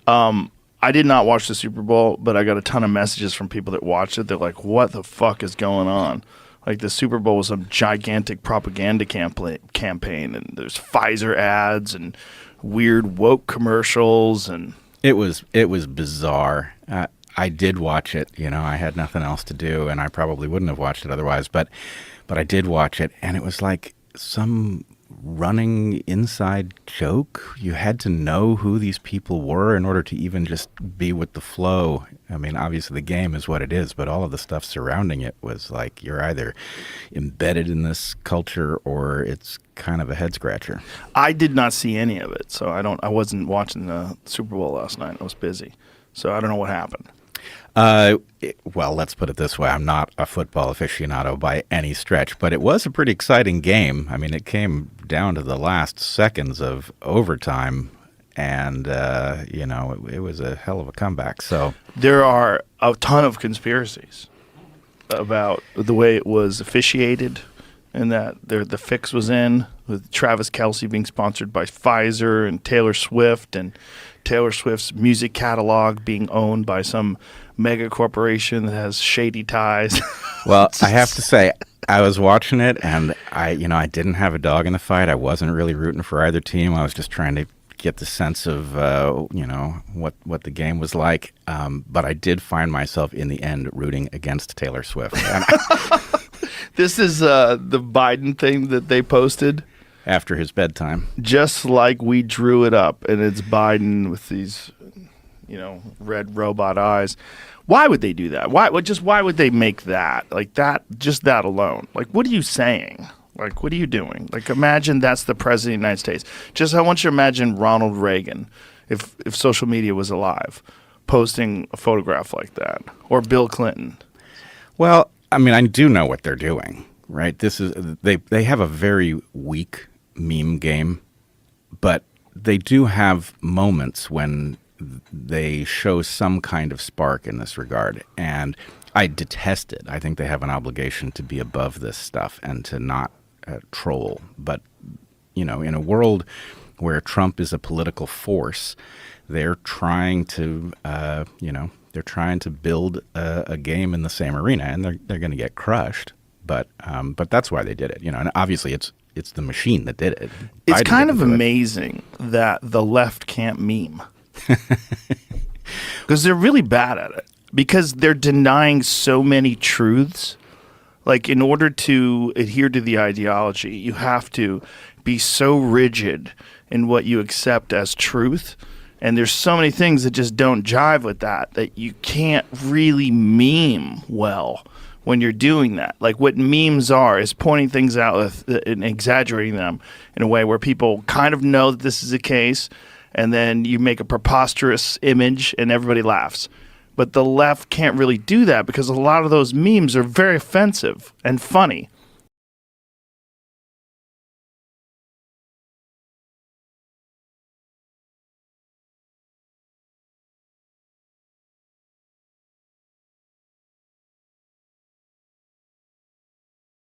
I did not watch the Super Bowl, but I got a ton of messages from people that watched it. They're like, what the fuck is going on? Like, the Super Bowl was a gigantic propaganda campaign, and there's Pfizer ads and weird woke commercials. And It was bizarre. I did watch it. I had nothing else to do, and I probably wouldn't have watched it otherwise. But I did watch it, and it was like some running inside joke. You had to know who these people were in order to even just be with the flow. I mean, obviously the game is what it is, but all of the stuff surrounding it was like you're either embedded in this culture or it's kind of a head scratcher. I did not see any of it, so I wasn't watching the Super Bowl last night. I was busy, so I don't know what happened. Well, let's put it this way. I'm not a football aficionado by any stretch, but it was a pretty exciting game. I mean, it came down to the last seconds of overtime, and, it was a hell of a comeback. So There are a ton of conspiracies about the way it was officiated and that the fix was in, with Travis Kelce being sponsored by Pfizer and Taylor Swift, and Taylor Swift's music catalog being owned by some mega corporation that has shady ties. Well, I have to say, I was watching it, and I didn't have a dog in the fight. I wasn't really rooting for either team. I was just trying to get the sense of, what the game was like. But I did find myself in the end rooting against Taylor Swift. This is the Biden thing that they posted. After his bedtime. Just like we drew it up, and it's Biden with these, red robot eyes. Why would they do that? Why would they make that? Like that, just that alone. Like, what are you saying? Like, what are you doing? Like, imagine that's the president of the United States. I want you to imagine Ronald Reagan, if social media was alive, posting a photograph like that, or Bill Clinton. Well, I mean, I do know what they're doing, right? They have a very weak meme game, but they do have moments when they show some kind of spark in this regard, and I detest it. I think they have an obligation to be above this stuff and to not troll. But in a world where Trump is a political force, they're trying to build a game in the same arena, and they're going to get crushed. But that's why they did it, and obviously it's the machine that did it. It's kind of amazing that the left can't meme. Because they're really bad at it. Because they're denying so many truths. Like, in order to adhere to the ideology, you have to be so rigid in what you accept as truth. And there's so many things that just don't jive with that you can't really meme well when you're doing that. Like, what memes are is pointing things out and exaggerating them in a way where people kind of know that this is the case, and then you make a preposterous image and everybody laughs. But the left can't really do that because a lot of those memes are very offensive and funny.